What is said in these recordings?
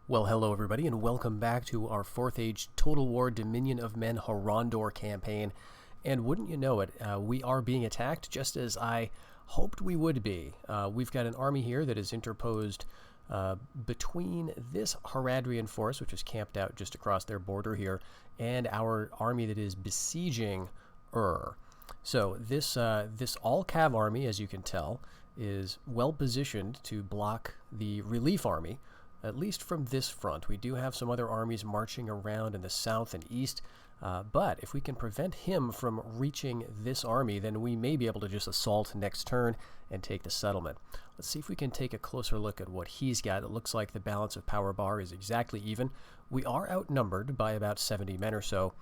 Well, hello everybody, and welcome back to our 4th Age Total War Dominion of Men Harondor campaign. And wouldn't you know it, we are being attacked just as I hoped we would be. We've got an army here that is interposed between this Haradrian force, which is camped out just across their border here, and our army that is besieging Ur. So this all-cav army, as you can tell, is well positioned to block the relief army, at least from this front. We do have some other armies marching around in the south and east, but if we can prevent him from reaching this army, then we may be able to just assault next turn and take the settlement. Let's see if we can take a closer look at what he's got. It looks like the balance of power bar is exactly even. We are outnumbered by about 70 men or so,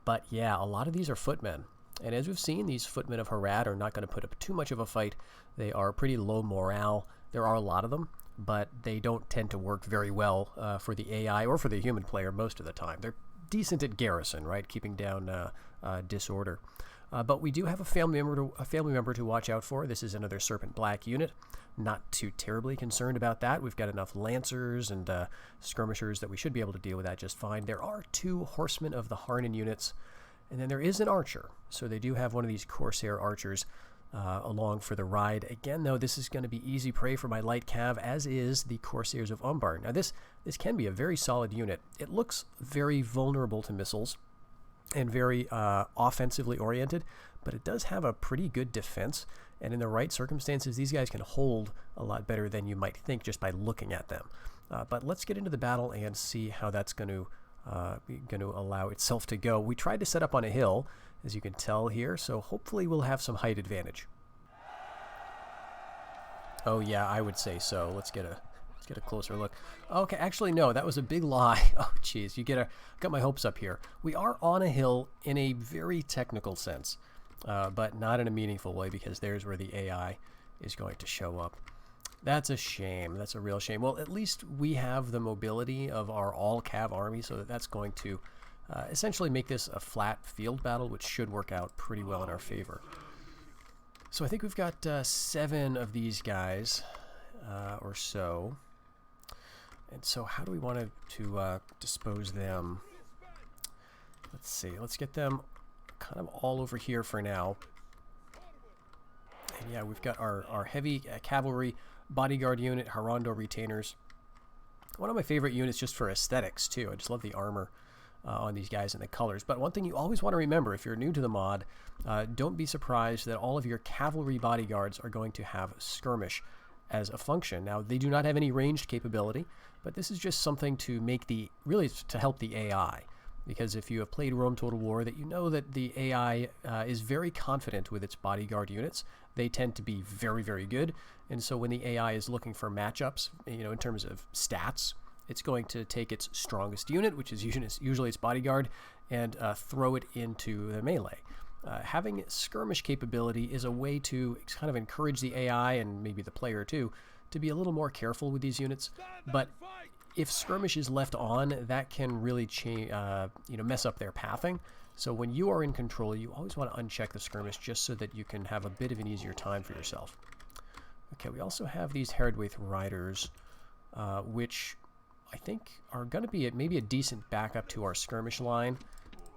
but yeah, a lot of these are footmen. And as we've seen, these footmen of Harad are not going to put up too much of a fight. They are pretty low morale. There are a lot of them, but they don't tend to work very well for the AI or for the human player most of the time. They're decent at garrison, right, keeping down disorder. But we do have a family member to watch out for. This is another Serpent Black unit. Not too terribly concerned about that. We've got enough lancers and skirmishers that we should be able to deal with that just fine. There are 2 horsemen of the Harnan units, and then there is an archer. So they do have one of these Corsair archers along for the ride. Again, though, this is going to be easy prey for my light cav, as is the Corsairs of Umbar. Now, this can be a very solid unit. It looks very vulnerable to missiles and very offensively oriented, but it does have a pretty good defense. And in the right circumstances, these guys can hold a lot better than you might think just by looking at them. But let's get into the battle and see how that's going to allow itself to go. We tried to set up on a hill, as you can tell here, so hopefully we'll have some height advantage. Oh yeah, I would say so. Let's get a closer look. Okay, actually no, that was a big lie. Oh geez, got my hopes up here. We are on a hill in a very technical sense, but not in a meaningful way, because there's where the AI is going to show up. That's a shame. That's a real shame. Well, at least we have the mobility of our all-cav army, so that's going to essentially make this a flat field battle, which should work out pretty well in our favor. So I think we've got 7 of these guys or so. And so how do we want to dispose them? Let's see. Let's get them kind of all over here for now. And yeah, we've got our heavy cavalry bodyguard unit, Harondor retainers. One of my favorite units just for aesthetics too. I just love the armor on these guys and the colors. But one thing you always want to remember if you're new to the mod, don't be surprised that all of your cavalry bodyguards are going to have skirmish as a function. Now, they do not have any ranged capability, but this is just something to make really to help the AI. Because if you have played Rome Total War, that you know that the AI is very confident with its bodyguard units. They tend to be very, very good. And so when the AI is looking for matchups, in terms of stats, it's going to take its strongest unit, which is usually its bodyguard, and throw it into the melee. Having skirmish capability is a way to kind of encourage the AI, and maybe the player too, to be a little more careful with these units. But if skirmish is left on, that can really mess up their pathing. So when you are in control, you always want to uncheck the skirmish just so that you can have a bit of an easier time for yourself. Okay, we also have these Herodwaith riders, which I think are going to be maybe a decent backup to our skirmish line.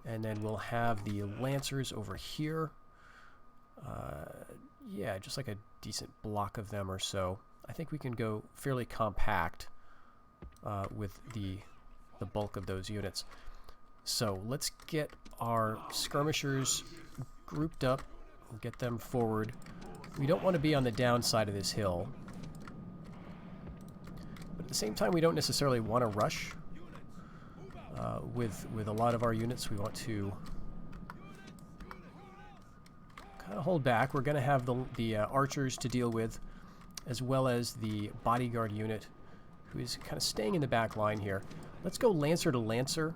And then we'll have the Lancers over here. Yeah, just like a decent block of them or so. I think we can go fairly compact with the bulk of those units. So let's get our skirmishers grouped up and get them forward. We don't want to be on the downside of this hill, but at the same time we don't necessarily want to rush with a lot of our units. We want to kind of hold back. We're going to have the archers to deal with, as well as the bodyguard unit, who is kind of staying in the back line here. Let's go Lancer to Lancer.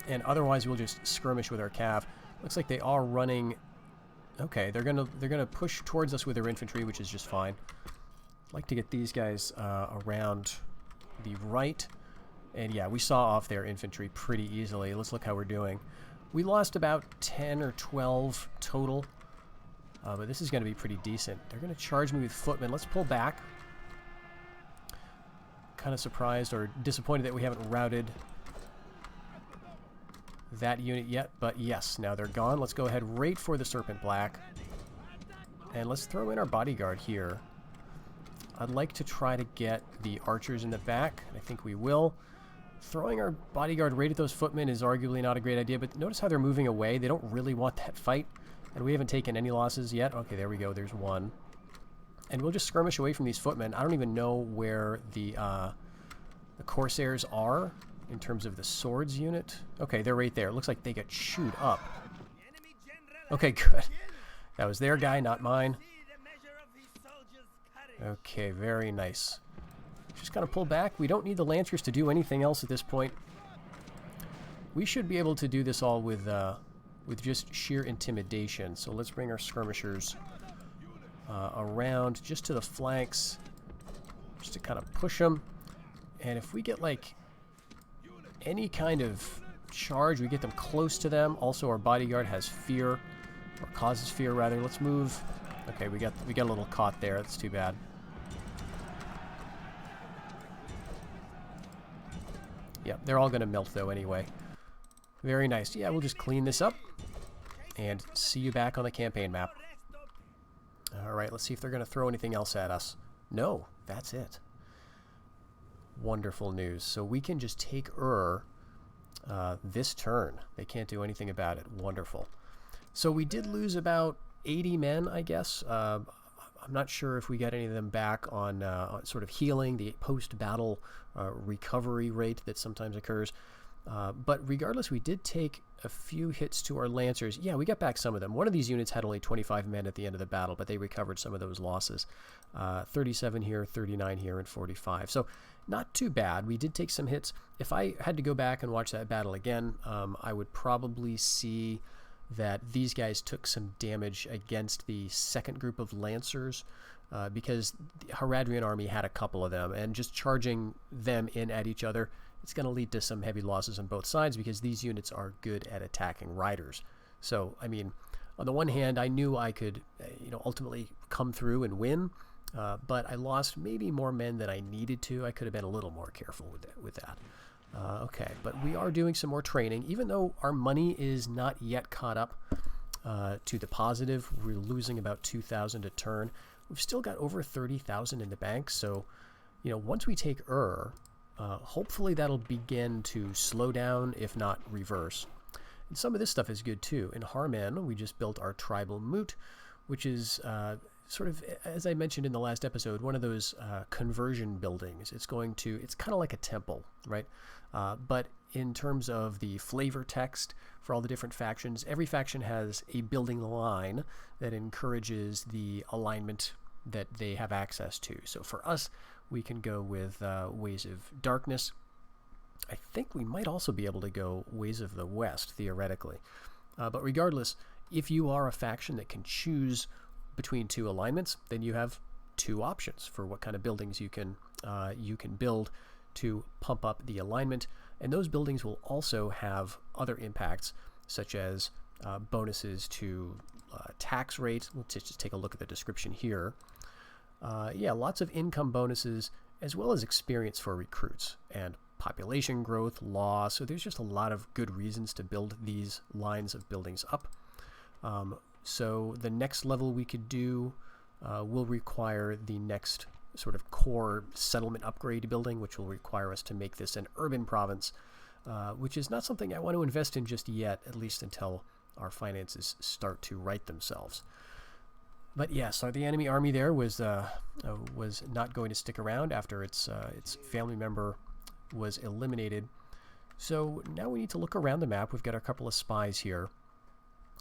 And otherwise we'll just skirmish with our cav. Looks like they are running. Okay, they're gonna push towards us with their infantry, which is just fine. I'd like to get these guys around the right. And yeah, we saw off their infantry pretty easily. Let's look how we're doing. We lost about 10 or 12 total. But this is going to be pretty decent. They're going to charge me with footmen. Let's pull back. Kind of surprised or disappointed that we haven't routed that unit yet. But yes, now they're gone. Let's go ahead right for the Serpent Black. And let's throw in our bodyguard here. I'd like to try to get the archers in the back. I think we will. Throwing our bodyguard right at those footmen is arguably not a great idea, but notice how they're moving away. They don't really want that fight, and we haven't taken any losses yet. Okay, there we go. There's one. And we'll just skirmish away from these footmen. I don't even know where the Corsairs are in terms of the swords unit. Okay, they're right there. It looks like they get chewed up. Okay, good. That was their guy, not mine. Okay, very nice. Just gotta pull back. We don't need the Lancers to do anything else at this point. We should be able to do this all with just sheer intimidation. So let's bring our skirmishers around just to the flanks, just to kind of push them. And if we get like any kind of charge, we get them close to them. Also, our bodyguard has fear, or causes fear rather. Let's move. Okay, we got a little caught there. That's too bad. Yeah, they're all going to melt, though, anyway. Very nice. Yeah, we'll just clean this up and see you back on the campaign map. All right, let's see if they're going to throw anything else at us. No, that's it. Wonderful news. So we can just take this turn. They can't do anything about it. Wonderful. So we did lose about 80 men, I guess. I'm not sure if we got any of them back on sort of healing, the post-battle recovery rate that sometimes occurs. But regardless, we did take a few hits to our Lancers. Yeah, we got back some of them. One of these units had only 25 men at the end of the battle, but they recovered some of those losses. 37 here, 39 here, and 45. So not too bad. We did take some hits. If I had to go back and watch that battle again, I would probably see that these guys took some damage against the second group of Lancers because the Haradrian army had a couple of them, and just charging them in at each other, it's going to lead to some heavy losses on both sides because these units are good at attacking riders. So, I mean, on the one hand, I knew I could, ultimately come through and win, but I lost maybe more men than I needed to. I could have been a little more careful with that. Okay, but we are doing some more training. Even though our money is not yet caught up to the positive, we're losing about 2,000 a turn. We've still got over 30,000 in the bank, so once we take hopefully that'll begin to slow down, if not reverse. And some of this stuff is good too. In Harman, we just built our tribal moot, which is sort of, as I mentioned in the last episode, one of those conversion buildings. It's kind of like a temple, right? But in terms of the flavor text for all the different factions, every faction has a building line that encourages the alignment that they have access to. So for us, we can go with Ways of Darkness. I think we might also be able to go Ways of the West, theoretically. But regardless, if you are a faction that can choose between two alignments, then you have two options for what kind of buildings you can build to pump up the alignment. And those buildings will also have other impacts, such as bonuses to tax rate. Let's just take a look at the description here. Yeah, lots of income bonuses, as well as experience for recruits, and population growth, law. So there's just a lot of good reasons to build these lines of buildings up. So the next level we could do will require the next sort of core settlement upgrade building, which will require us to make this an urban province, which is not something I want to invest in just yet, at least until our finances start to right themselves. But yes, so the enemy army there was not going to stick around after its family member was eliminated. So now we need to look around the map. We've got a couple of spies here,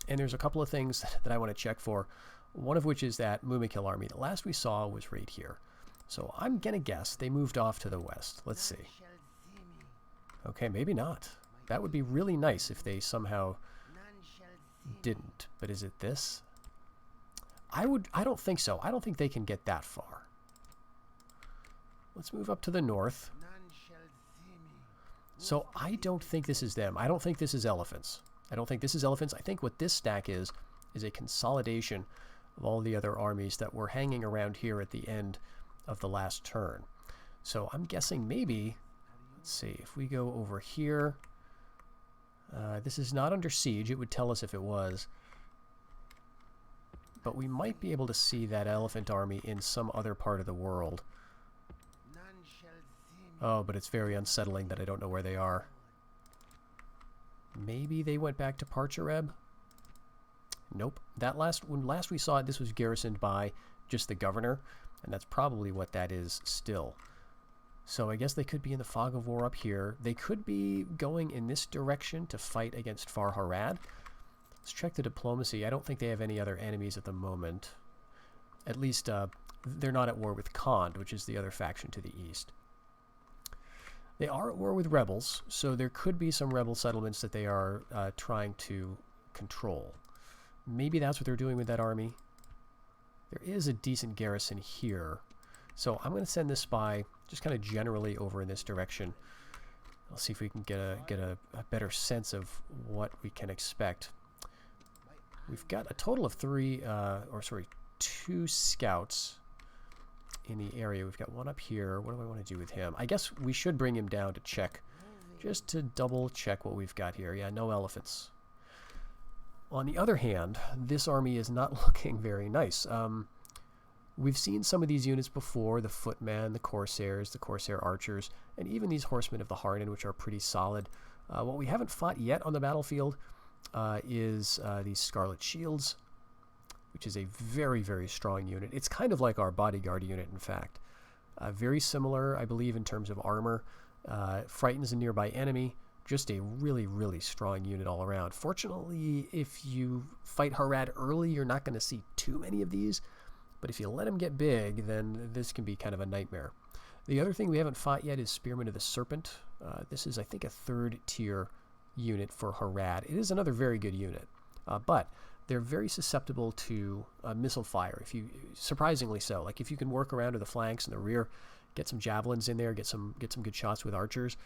and there's a couple of things that I want to check for. One of which is that Mumikil army. The last we saw was right here. So I'm going to guess they moved off to the west. Let's see. Okay, maybe not. That would be really nice if they somehow didn't. But is it this? I don't think so. I don't think they can get that far. Let's move up to the north. So I don't think this is them. I don't think this is elephants. I think what this stack is a consolidation of all the other armies that were hanging around here at the end of the last turn. So I'm guessing maybe, let's see, if we go over here, this is not under siege. It would tell us if it was. But we might be able to see that elephant army in some other part of the world. Oh, but it's very unsettling that I don't know where they are. Maybe they went back to Parchereb? Nope. When last we saw it, this was garrisoned by just the governor, and that's probably what that is still. So I guess they could be in the fog of war up here. They could be going in this direction to fight against Far Harad. Let's check the diplomacy. I don't think they have any other enemies at the moment. At least they're not at war with Khand, which is the other faction to the east. They are at war with rebels, so there could be some rebel settlements that they are trying to control. Maybe that's what they're doing with that army. There is a decent garrison here. So I'm going to send this spy just kind of generally over in this direction. I'll see if we can get a better sense of what we can expect. We've got a total of two scouts in the area. We've got one up here. What do I want to do with him? I guess we should bring him down to check, just to double check what we've got here. Yeah, no elephants. On the other hand, this army is not looking very nice. We've seen some of these units before, the footmen, the corsairs, the corsair archers, and even these horsemen of the Harondor, which are pretty solid. What we haven't fought yet on the battlefield is these Scarlet Shields, which is a very, very strong unit. It's kind of like our bodyguard unit, in fact. Very similar, I believe, in terms of armor. Frightens a nearby enemy. Just a really, really strong unit all around. Fortunately, if you fight Harad early, you're not going to see too many of these. But if you let them get big, then this can be kind of a nightmare. The other thing we haven't fought yet is Spearmen of the Serpent. This is, I think, a third-tier unit for Harad. It is another very good unit. But they're very susceptible to missile fire. Surprisingly so. Like if you can work around to the flanks and the rear, get some javelins in there, get some good shots with archers,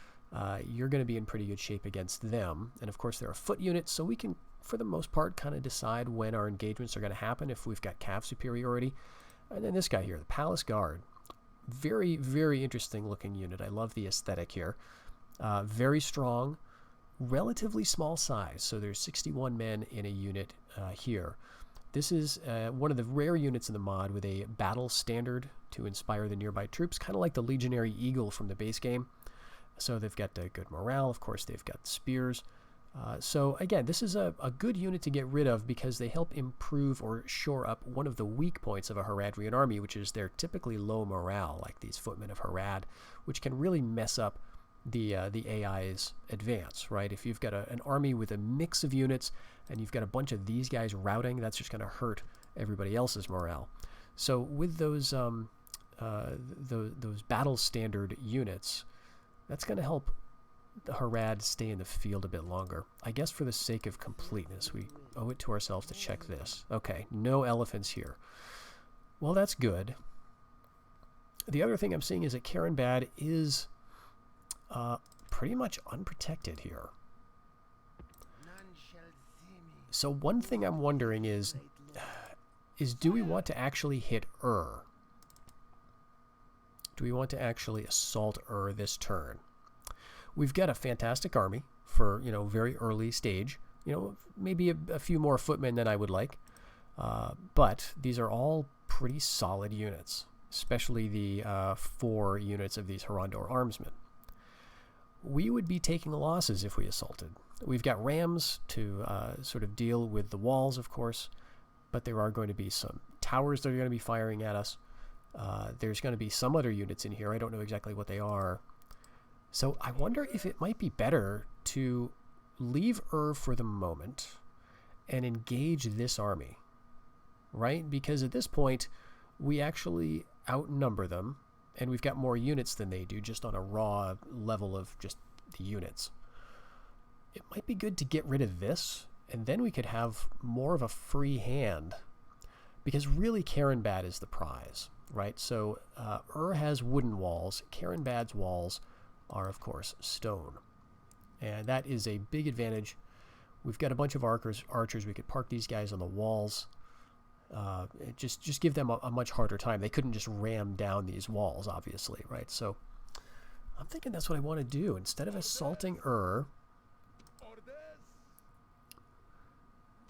you're going to be in pretty good shape against them. And of course, they're a foot unit, so we can, for the most part, kind of decide when our engagements are going to happen if we've got cav superiority. And then this guy here, the Palace Guard. Very, very interesting looking unit. I love the aesthetic here. Very strong, relatively small size. So there's 61 men in a unit here. This is one of the rare units in the mod with a battle standard to inspire the nearby troops, kind of like the Legionary Eagle from the base game. So they've got good morale. Of course, they've got spears. So again, this is a good unit to get rid of because they help improve or shore up one of the weak points of a Haradrian army, which is their typically low morale, like these footmen of Harad, which can really mess up the AI's advance, right? If you've got an army with a mix of units and you've got a bunch of these guys routing, that's just going to hurt everybody else's morale. So with those battle standard units, that's going to help the Harad stay in the field a bit longer. I guess for the sake of completeness, we owe it to ourselves to check this. Okay, no elephants here. Well, that's good. The other thing I'm seeing is that Carinbad is pretty much unprotected here. So one thing I'm wondering is do we want to actually hit Do we want to actually assault this turn? We've got a fantastic army for, very early stage. Maybe a few more footmen than I would like. But these are all pretty solid units, especially the 4 units of these Harondor armsmen. We would be taking losses if we assaulted. We've got rams to sort of deal with the walls, of course, but there are going to be some towers that are going to be firing at us. There's going to be some other units in here. I don't know exactly what they are. So I wonder if it might be better to leave for the moment and engage this army, right? Because at this point, we actually outnumber them, and we've got more units than they do just on a raw level of just the units. It might be good to get rid of this, and then we could have more of a free hand, because really Carinbad is the prize, right? So has wooden walls. Carinbad's walls are, of course, stone. And that is a big advantage. We've got a bunch of archers. We could park these guys on the walls. just give them a much harder time. They couldn't just ram down these walls, obviously, right? So I'm thinking that's what I want to do. Instead of assaulting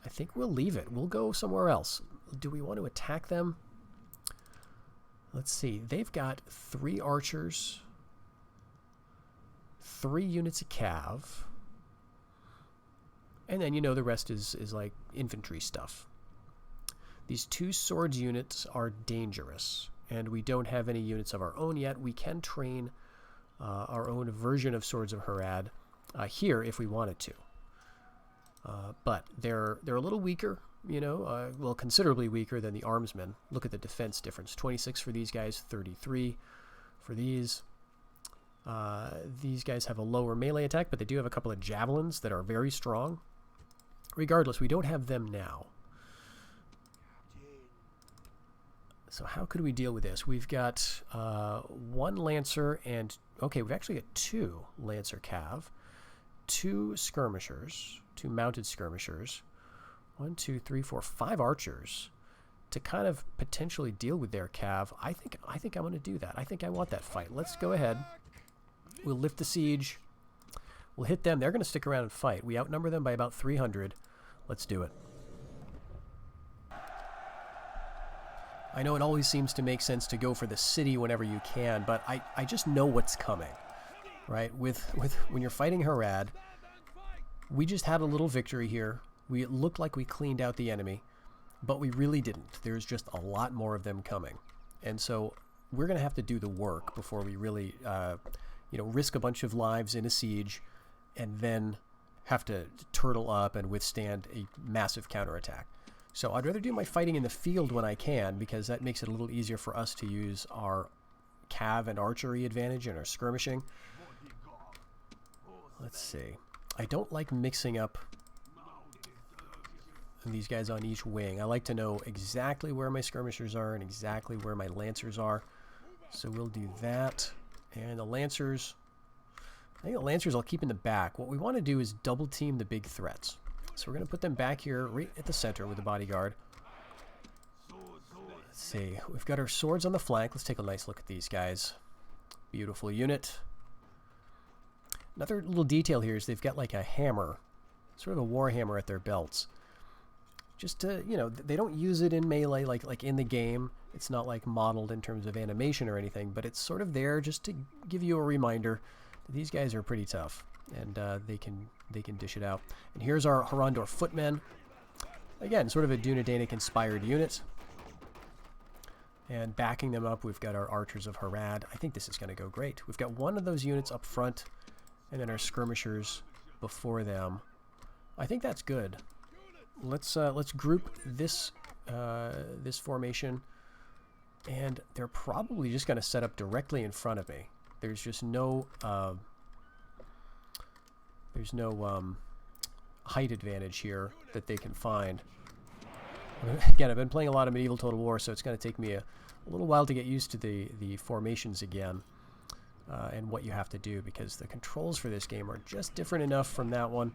I think we'll leave it. We'll go somewhere else. Do we want to attack them? Let's see. They've got 3 archers, 3 units of cav, and then, you know, the rest is like infantry stuff. These 2 swords units are dangerous, and we don't have any units of our own yet. We can train our own version of Swords of Harad here if we wanted to. But they're a little weaker, you know, well, considerably weaker than the armsmen. Look at the defense difference. 26 for these guys, 33 for these. These guys have a lower melee attack, but they do have a couple of javelins that are very strong. Regardless, we don't have them now. So how could we deal with this? We've got 1 Lancer and... Okay, we've actually got 2 Lancer Cav, 2 Skirmishers, 2 Mounted Skirmishers, 1, 2, 3, 4, 5 Archers to kind of potentially deal with their Cav. I think I'm going to do that. I think I want that fight. Let's go ahead. We'll lift the siege. We'll hit them. They're going to stick around and fight. We outnumber them by about 300. Let's do it. I know it always seems to make sense to go for the city whenever you can, but I just know what's coming, right? With when you're fighting Harad, we just had a little victory here. It looked like we cleaned out the enemy, but we really didn't. There's just a lot more of them coming, and so we're going to have to do the work before we really, you know, risk a bunch of lives in a siege, and then have to turtle up and withstand a massive counterattack. So I'd rather do my fighting in the field when I can, because that makes it a little easier for us to use our cav and archery advantage and our skirmishing. Let's see. I don't like mixing up these guys on each wing. I like to know exactly where my skirmishers are and exactly where my lancers are. So we'll do that. And the lancers, I think the lancers I'll keep in the back. What we want to do is double team the big threats. So we're going to put them back here right at the center with the bodyguard. Let's see. We've got our swords on the flank. Let's take a nice look at these guys. Beautiful unit. Another little detail here is they've got like a hammer, sort of a war hammer at their belts. Just to, you know, they don't use it in melee like in the game. It's not like modeled in terms of animation or anything, but it's sort of there just to give you a reminder that these guys are pretty tough, and they can dish it out. And here's our Harondor footmen. Again, sort of a Dunedainic inspired unit. And backing them up, we've got our Archers of Harad. I think this is going to go great. We've got 1 of those units up front, and then our skirmishers before them. I think that's good. Let's group this this formation, and they're probably just going to set up directly in front of me. There's just no height advantage here that they can find. Again, I've been playing a lot of Medieval Total War, so it's going to take me a little while to get used to the formations again, and what you have to do, because the controls for this game are just different enough from that one.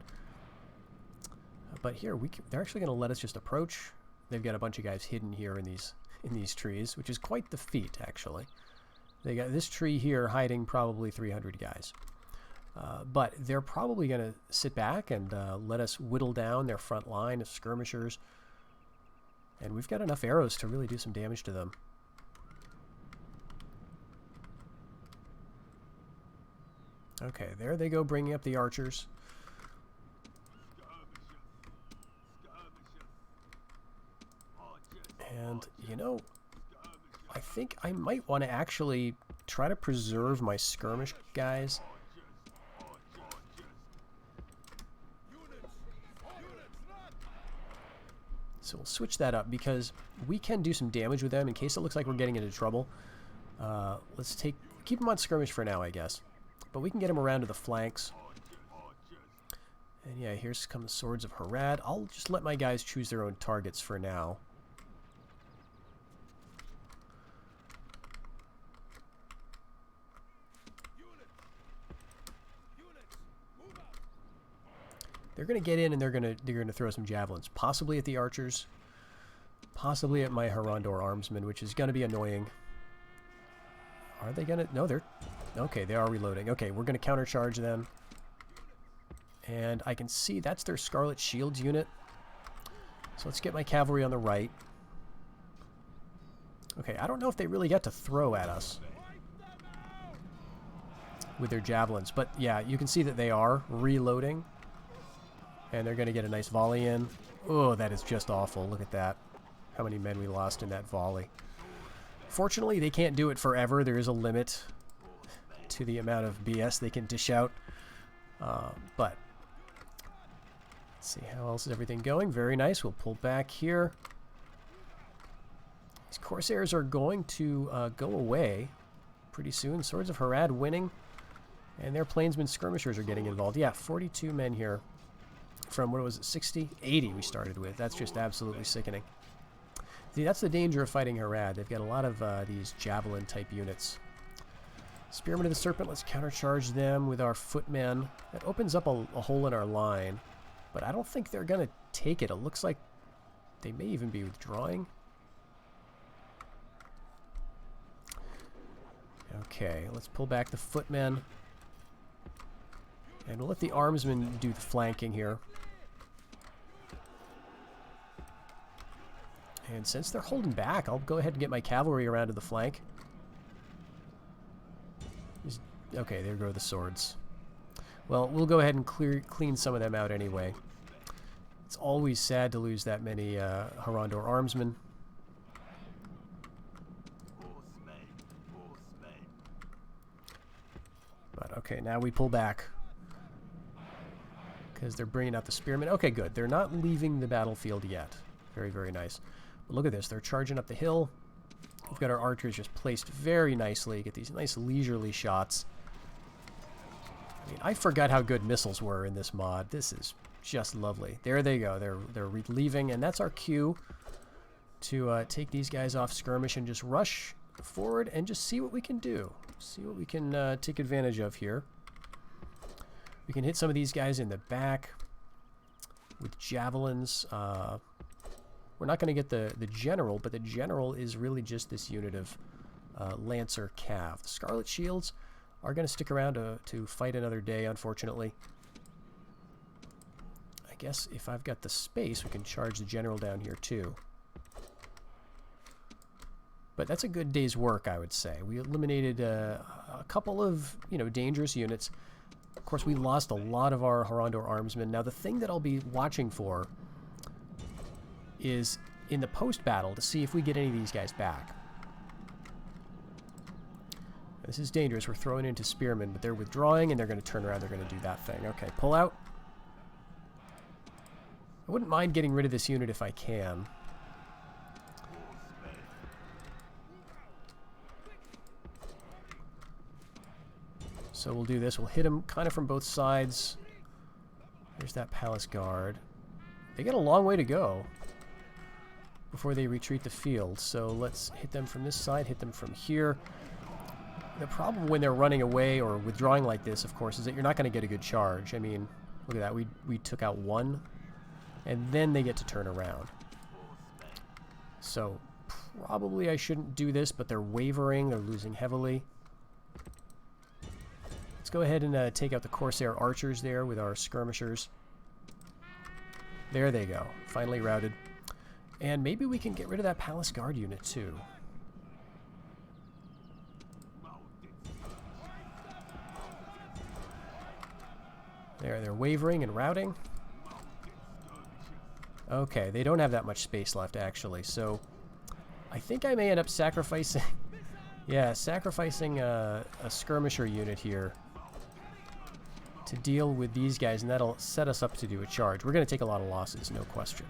But here, they're actually going to let us just approach. They've got a bunch of guys hidden here in these trees, which is quite the feat, actually. They got this tree here hiding probably 300 guys. But they're probably going to sit back and let us whittle down their front line of skirmishers. And we've got enough arrows to really do some damage to them. Okay, there they go, bringing up the archers. And, you know, I think I might want to actually try to preserve my skirmish guys. So we'll switch that up, because we can do some damage with them in case it looks like we're getting into trouble. Let's keep them on skirmish for now, I guess. But we can get them around to the flanks. And yeah, here's come the Swords of Harad. I'll just let my guys choose their own targets for now. They're going to get in, and they're going to throw some javelins, possibly at the archers, Possibly at my Harondor armsmen, which is going to be annoying. Are they going to... No, they're... Okay, they are reloading. Okay, we're going to countercharge them. And I can see that's their Scarlet Shields unit. So let's get my cavalry on the right. Okay, I don't know if they really get to throw at us with their javelins. But yeah, you can see that they are reloading. And they're going to get a nice volley in. Oh, that is just awful. Look at that. How many men we lost in that volley. Fortunately, they can't do it forever. There is a limit to the amount of BS they can dish out. But let's see, how else is everything going? Very nice. We'll pull back here. These Corsairs are going to go away pretty soon. Swords of Harad winning. And their Plainsmen skirmishers are getting involved. Yeah, 42 men here. From, what was it, 60? 80 we started with. That's just absolutely sickening. See, that's the danger of fighting Harad. They've got a lot of these javelin-type units. Spearmen of the Serpent, let's countercharge them with our footmen. That opens up a hole in our line. But I don't think they're going to take it. It looks like they may even be withdrawing. Okay, let's pull back the footmen. And we'll let the armsmen do the flanking here. And since they're holding back, I'll go ahead and get my cavalry around to the flank. Okay, there go the swords. Well, we'll go ahead and clean some of them out anyway. It's always sad to lose that many Harondor armsmen. But okay, now we pull back. Because they're bringing out the spearmen. Okay, good. They're not leaving the battlefield yet. Very, very nice. But look at this. They're charging up the hill. We've got our archers just placed very nicely. Get these nice leisurely shots. I mean, I forgot how good missiles were in this mod. This is just lovely. There they go. They're leaving, and that's our cue to take these guys off skirmish and just rush forward and just see what we can do. See what we can take advantage of here. We can hit some of these guys in the back with javelins. We're not going to get the general, but the general is really just this unit of Lancer Cav. The Scarlet Shields are going to stick around to fight another day, unfortunately. I guess if I've got the space, we can charge the general down here too. But that's a good day's work, I would say. We eliminated a couple of, dangerous units. Of course, we lost a lot of our Harondor armsmen. Now, the thing that I'll be watching for is in the post-battle to see if we get any of these guys back. This is dangerous. We're throwing into spearmen, but they're withdrawing, and they're going to turn around. They're going to do that thing. Okay, pull out. I wouldn't mind getting rid of this unit if I can. So we'll do this. We'll hit them kind of from both sides. There's that palace guard. They got a long way to go before they retreat the field. So let's hit them from this side, hit them from here. The problem when they're running away or withdrawing like this, of course, is that you're not going to get a good charge. I mean, look at that. We took out one, and then they get to turn around. So probably I shouldn't do this, but they're wavering. They're losing heavily. Let's go ahead and take out the Corsair archers there with our skirmishers. There they go. Finally routed. And maybe we can get rid of that palace guard unit too. There, they're wavering and routing. Okay, they don't have that much space left actually, so I think I may end up sacrificing yeah, sacrificing a skirmisher unit here to deal with these guys, and that'll set us up to do a charge. We're going to take a lot of losses, no question.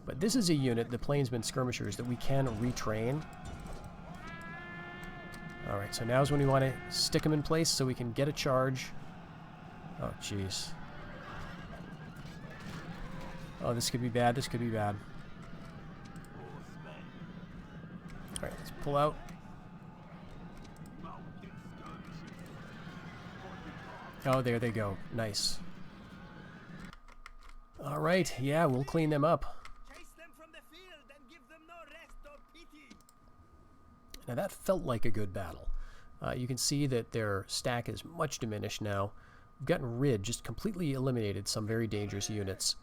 But this is a unit, the Plainsmen skirmishers, that we can retrain. Alright, so now's when we want to stick them in place so we can get a charge. Oh, jeez. Oh, this could be bad, this could be bad. Alright, let's pull out. Oh, there they go. Nice. Alright, yeah, we'll clean them up. Now that felt like a good battle. You can see that their stack is much diminished now. We've gotten rid, just completely eliminated some very dangerous units.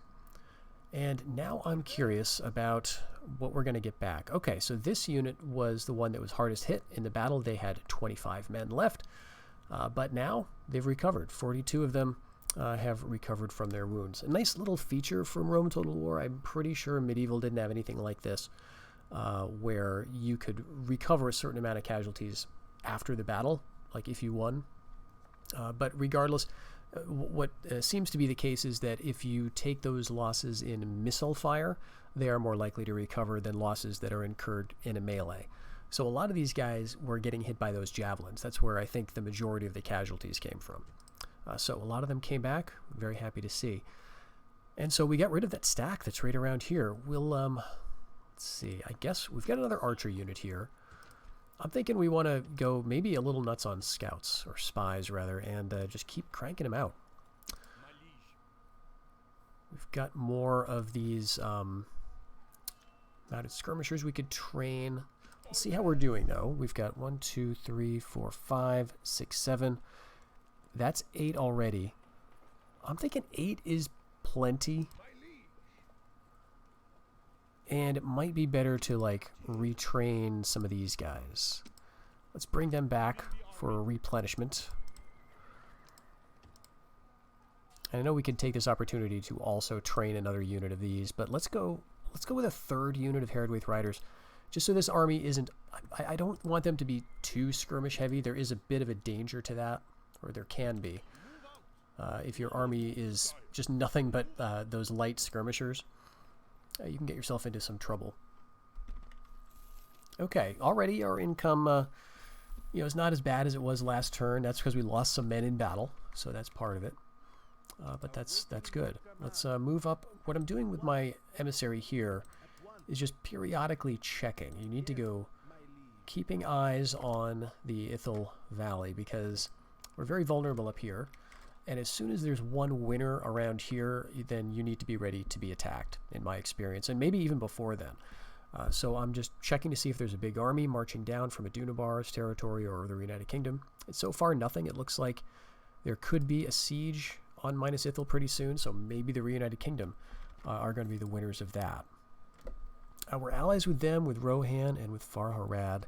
And now I'm curious about what we're going to get back. Okay, so this unit was the one that was hardest hit in the battle. They had 25 men left, but now they've recovered. 42 of them have recovered from their wounds. A nice little feature from Rome Total War. I'm pretty sure Medieval didn't have anything like this, where you could recover a certain amount of casualties after the battle, like if you won. But regardless, what seems to be the case is that if you take those losses in missile fire, they are more likely to recover than losses that are incurred in a melee. So a lot of these guys were getting hit by those javelins. That's where I think the majority of the casualties came from. So a lot of them came back. I'm very happy to see. And so we got rid of that stack that's right around here. We'll, let's see, I guess we've got another archer unit here. I'm thinking we want to go maybe a little nuts on scouts, or spies rather, and just keep cranking them out. We've got more of these mounted skirmishers we could train. Let's see how we're doing though. We've got 1, 2, 3, 4, 5, 6, 7. That's 8 already. I'm thinking 8 is plenty. And it might be better to, like, retrain some of these guys. Let's bring them back for a replenishment. And I know we can take this opportunity to also train another unit of these, but let's go with a 3rd unit of Harondor Riders, just so this army isn't... I don't want them to be too skirmish heavy. There is a bit of a danger to that, or there can be. If your army is just nothing but those light skirmishers, you can get yourself into some trouble. Okay, already our income, is not as bad as it was last turn. That's because we lost some men in battle, so that's part of it. But that's good. Let's move up. What I'm doing with my emissary here is just periodically checking. You need to go keeping eyes on the Ithel Valley, because we're very vulnerable up here. And as soon as there's one winner around here, then you need to be ready to be attacked, in my experience, and maybe even before then. So I'm just checking to see if there's a big army marching down from Adunabar's territory or the United Kingdom. And so far, nothing. It looks like there could be a siege on Minas Ithil pretty soon, so maybe the Reunited Kingdom are going to be the winners of that. We're allies with them, with Rohan and with Farharad.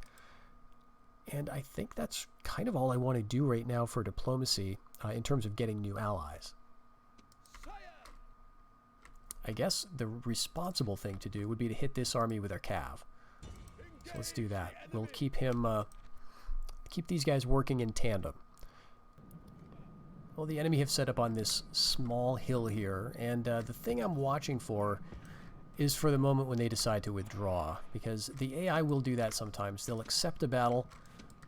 And I think that's kind of all I want to do right now for diplomacy in terms of getting new allies. I guess the responsible thing to do would be to hit this army with our cav. So let's do that. We'll keep him, keep these guys working in tandem. Well, the enemy have set up on this small hill here, and the thing I'm watching for is for the moment when they decide to withdraw, because the AI will do that sometimes. They'll accept a battle,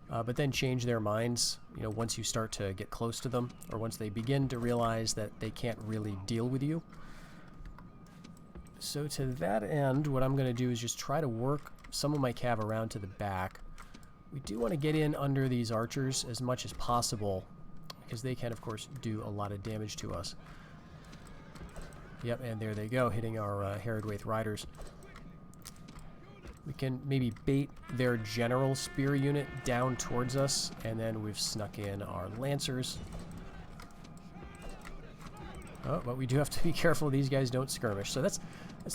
but then change their minds, once you start to get close to them, or once they begin to realize that they can't really deal with you. So to that end, what I'm going to do is just try to work some of my cav around to the back. We do want to get in under these archers as much as possible, because they can, of course, do a lot of damage to us. Yep, and there they go, hitting our Harondor Riders. We can maybe bait their general spear unit down towards us, and then we've snuck in our lancers. Oh, but we do have to be careful these guys don't skirmish. So that's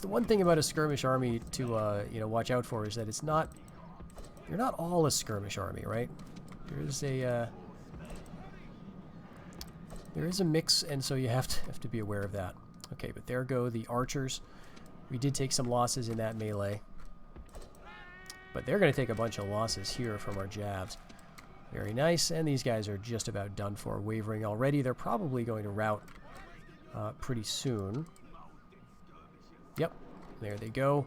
the one thing about a skirmish army to watch out for, is that it's not, you're not all a skirmish army, right? There is a mix, and so you have to be aware of that. Okay, but there go the archers. We did take some losses in that melee, but they're going to take a bunch of losses here from our jabs. Very nice, and these guys are just about done for, wavering already. They're probably going to rout pretty soon. Yep, there they go.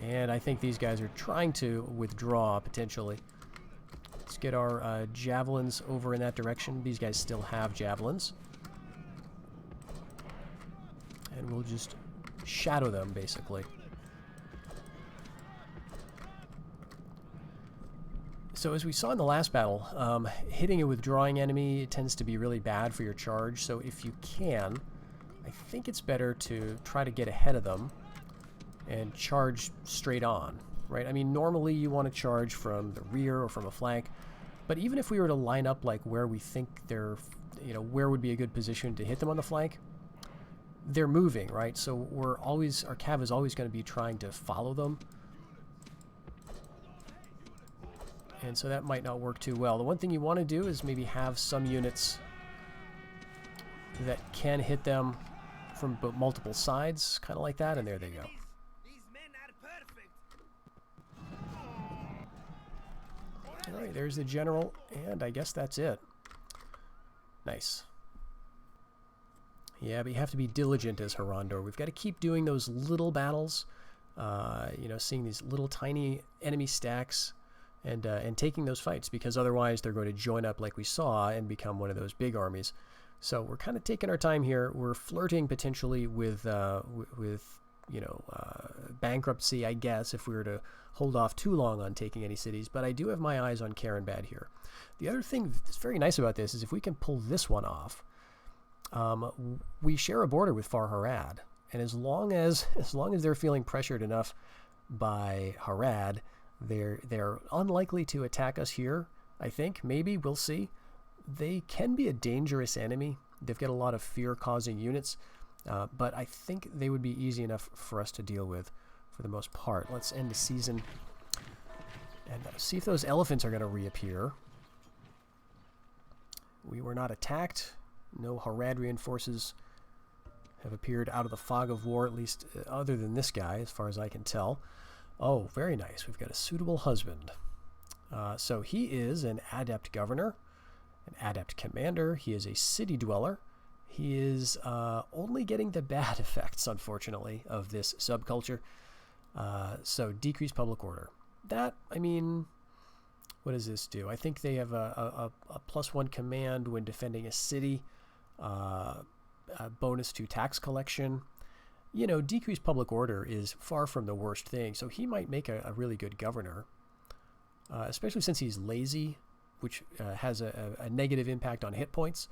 And I think these guys are trying to withdraw, potentially. Let's get our javelins over in that direction. These guys still have javelins. And we'll just shadow them, basically. So as we saw in the last battle, hitting a withdrawing enemy tends to be really bad for your charge. So if you can, I think it's better to try to get ahead of them and charge straight on, right? I mean, normally you want to charge from the rear or from a flank, but even if we were to line up like where we think they're, you know, where would be a good position to hit them on the flank, they're moving, right? So we're always, our cav is always going to be trying to follow them. And so that might not work too well. The one thing you want to do is maybe have some units that can hit them from multiple sides, kind of like that, and there they go. Alright, there's the general, and I guess that's it. Nice. Yeah, but you have to be diligent as Harondor. We've got to keep doing those little battles, you know, seeing these little tiny enemy stacks, and taking those fights, because otherwise they're going to join up like we saw and become one of those big armies. So we're kind of taking our time here. We're flirting potentially with you know, bankruptcy, I guess, if we were to hold off too long on taking any cities. But I do have my eyes on Carenbad here. The other thing that's very nice about this is if we can pull this one off, we share a border with Far Harad, and as long as they're feeling pressured enough by Harad, they're unlikely to attack us here. I think maybe we'll see. They can be a dangerous enemy. They've got a lot of fear-causing units, but I think they would be easy enough for us to deal with for the most part. Let's end the season and see if those elephants are going to reappear. We were not attacked. No Haradrian forces have appeared out of the fog of war, at least other than this guy, as far as I can tell. Oh, very nice. We've got a suitable husband. So he is an adept governor, an adept commander. He is a city dweller. He is only getting the bad effects, unfortunately, of this subculture. So decreased public order. That, I mean, what does this do? I think they have a +1 command when defending a city, a bonus to tax collection. You know, decreased public order is far from the worst thing, so he might make a really good governor, especially since he's lazy, which has a negative impact on hit points,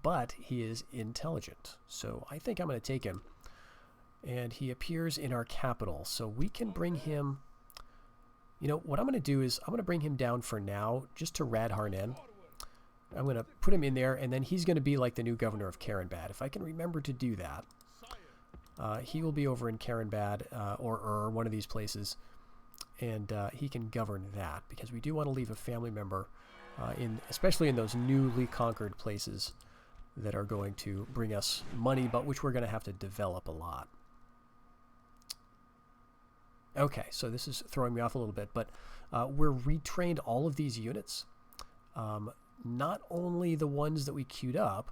but he is intelligent. So I think I'm going to take him. And he appears in our capital, so we can bring him... You know, what I'm going to do is I'm going to bring him down for now, just to Rad Harnen. I'm going to put him in there, and then he's going to be like the new governor of Carenbad. If I can remember to do that. He will be over in Carenbad, or one of these places, and he can govern that, because we do want to leave a family member, especially in those newly conquered places that are going to bring us money, but which we're going to have to develop a lot. Okay, so this is throwing me off a little bit, but we're retrained all of these units. Not only the ones that we queued up,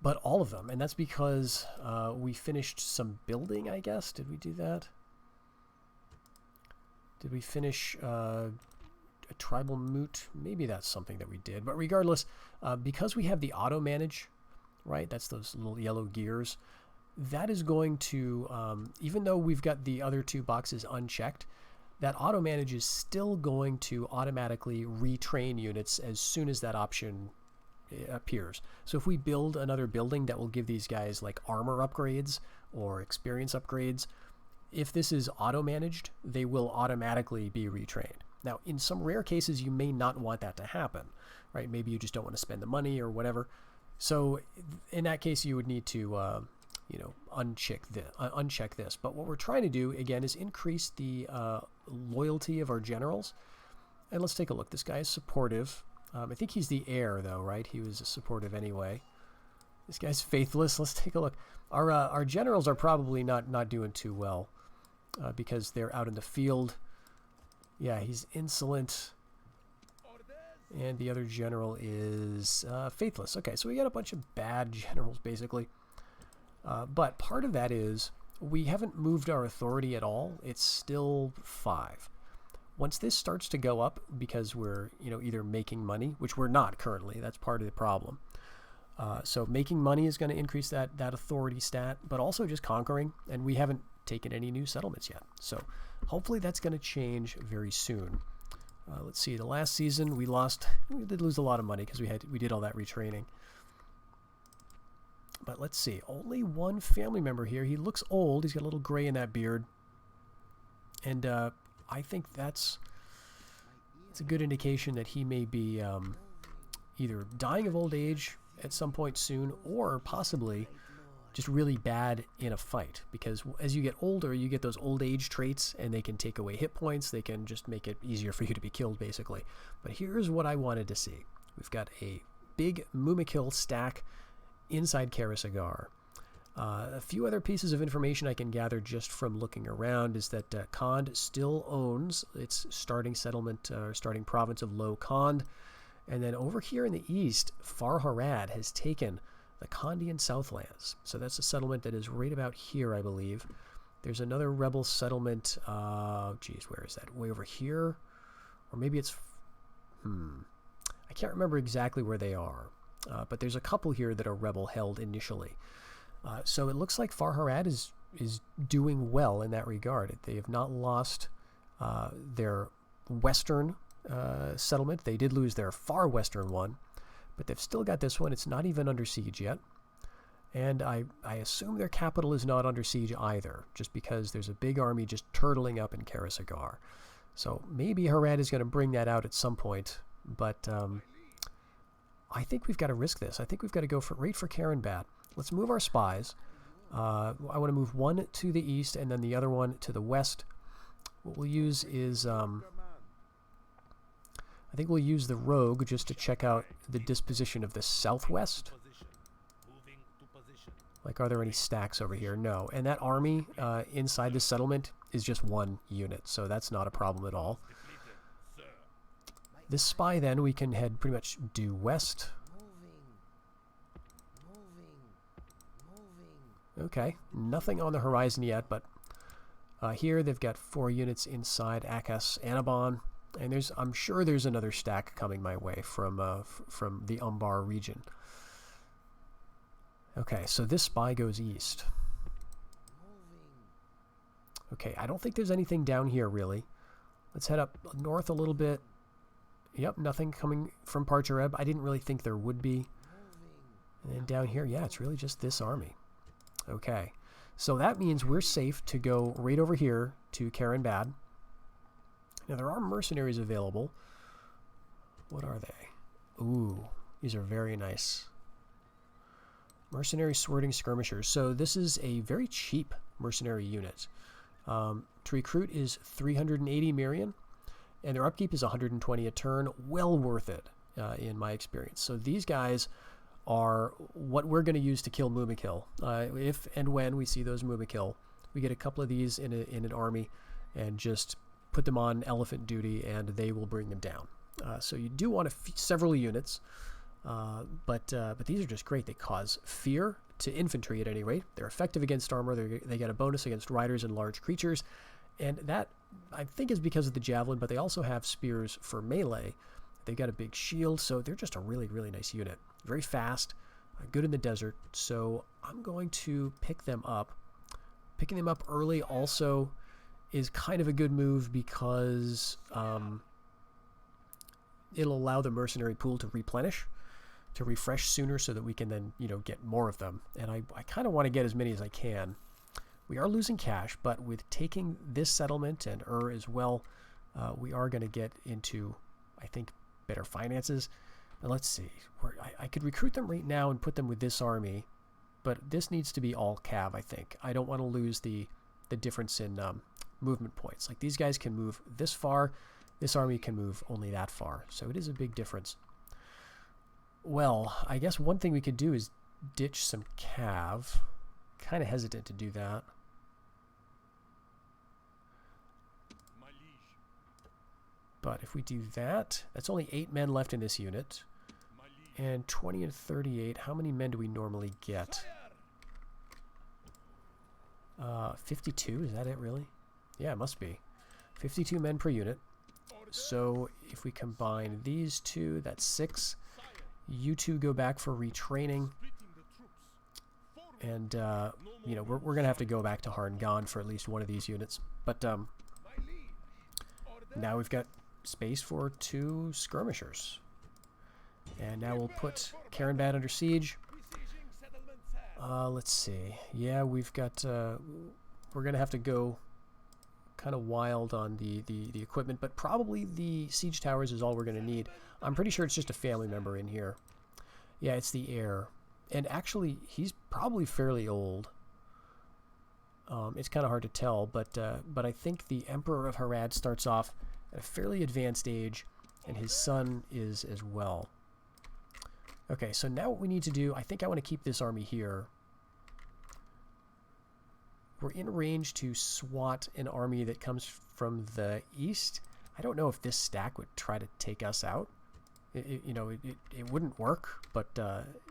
but all of them. And that's because we finished some building, I guess. Did we do that? Did we finish a tribal moot? Maybe that's something that we did. But regardless, because we have the auto manage, right? That's those little yellow gears. That is going to, even though we've got the other two boxes unchecked, that auto manage is still going to automatically retrain units as soon as that option appears. So if we build another building that will give these guys like armor upgrades or experience upgrades, if this is auto managed, they will automatically be retrained. Now, in some rare cases, you may not want that to happen, right? Maybe you just don't want to spend the money or whatever. So in that case, you would need to you know, uncheck this. But what we're trying to do, again, is increase the loyalty of our generals. And let's take a look. This guy is supportive. I think he's the heir, though, right? He was supportive anyway. This guy's faithless. Let's take a look. Our generals are probably not doing too well because they're out in the field. Yeah, he's insolent. And the other general is faithless. Okay, so we got a bunch of bad generals, basically. But part of that is we haven't moved our authority at all. It's still 5. Once this starts to go up, because we're, you know, either making money, which we're not currently, that's part of the problem. So making money is going to increase that authority stat, but also just conquering, and we haven't taken any new settlements yet. So hopefully that's going to change very soon. Let's see, the last season we did lose a lot of money because we did all that retraining. But let's see. Only one family member here. He looks old. He's got a little gray in that beard. And I think it's a good indication that he may be either dying of old age at some point soon, or possibly just really bad in a fight. Because as you get older, you get those old age traits, and they can take away hit points. They can just make it easier for you to be killed, basically. But here's what I wanted to see. We've got a big Mumakil stack inside Karasagar. A few other pieces of information I can gather just from looking around is that Khand still owns its starting settlement, or starting province of Low Khand. And then over here in the east, Farharad has taken the Khandian Southlands. So that's a settlement that is right about here, I believe. There's another rebel settlement. Geez, where is that? Way over here? Or maybe it's... I can't remember exactly where they are. But there's a couple here that are rebel-held initially. So it looks like Farharad is doing well in that regard. They have not lost their western settlement. They did lose their far western one, but they've still got this one. It's not even under siege yet. And I assume their capital is not under siege either, just because there's a big army just turtling up in Karasagar. So maybe Harad is going to bring that out at some point, but I think we've got to risk this. I think we've got to go right for Karenbad. Let's move our spies. I want to move one to the east and then the other one to the west. What we'll use is... I think we'll use the rogue just to check out the disposition of the southwest. Like, are there any stacks over here? No. And that army inside the settlement is just one unit, so that's not a problem at all. This spy, then, we can head pretty much due west. Okay, nothing on the horizon yet, but here they've got 4 units inside Akas Anabon. And I'm sure there's another stack coming my way from the Umbar region. Okay, so this spy goes east. Okay, I don't think there's anything down here, really. Let's head up north a little bit. Yep, nothing coming from Parchareb. I didn't really think there would be. And then down here, yeah, it's really just this army. Okay, so that means we're safe to go right over here to Karenbad. Now, there are mercenaries available. What are they? Ooh, these are very nice. Mercenary Swording Skirmishers. So this is a very cheap mercenary unit. To recruit is 380 Mirian, and their upkeep is 120 a turn. Well worth it, in my experience. So these guys are what we're going to use to kill Mumakil. If and when we see those Mumakil, we get a couple of these in an army and just put them on elephant duty, and they will bring them down. So you do want several units, but these are just great. They cause fear to infantry at any rate. They're effective against armor. They get a bonus against riders and large creatures, and that I think is because of the javelin, but they also have spears for melee. They've got a big shield, so they're just a really, really nice unit. Very fast, good in the desert, so I'm going to pick them up. Picking them up early also is kind of a good move because it'll allow the mercenary pool to replenish, to refresh sooner so that we can then, get more of them. And I kind of want to get as many as I can. We are losing cash, but with taking this settlement and as well, we are going to get into, I think, better finances. Now, let's see. I could recruit them right now and put them with this army, but this needs to be all cav, I think. I don't want to lose the difference in movement points. Like, these guys can move this far, this army can move only that far, so it is a big difference. Well, I guess one thing we could do is ditch some cav. Kind of hesitant to do that. But if we do that, that's only 8 men left in this unit. And 20 and 38, how many men do we normally get? 52, is that it really? Yeah, it must be. 52 men per unit. So if we combine these two, that's 6. You two go back for retraining. And, we're going to have to go back to Harondor for at least one of these units. But now we've got space for 2 skirmishers. And now we'll put Karenbad under siege. Let's see. Yeah, we've got... we're going to have to go kind of wild on the equipment, but probably the siege towers is all we're going to need. I'm pretty sure it's just a family member in here. Yeah, it's the heir. And actually, he's probably fairly old. It's kind of hard to tell, but I think the Emperor of Harad starts off at a fairly advanced age, and his son is as well. Okay, so now what we need to do, I think I want to keep this army here. We're in range to swat an army that comes from the east. I don't know if this stack would try to take us out. It wouldn't work, but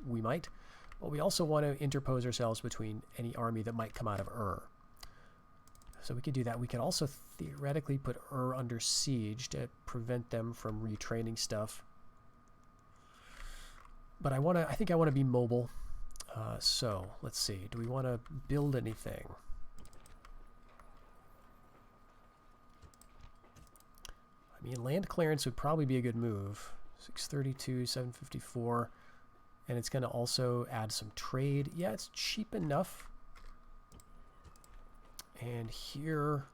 we might. But we also want to interpose ourselves between any army that might come out of So we could do that. We could also theoretically put under siege to prevent them from retraining stuff. But I think I want to be mobile. So let's see. Do we want to build anything? I mean, land clearance would probably be a good move. 632, 754. And it's going to also add some trade. Yeah, it's cheap enough. And here,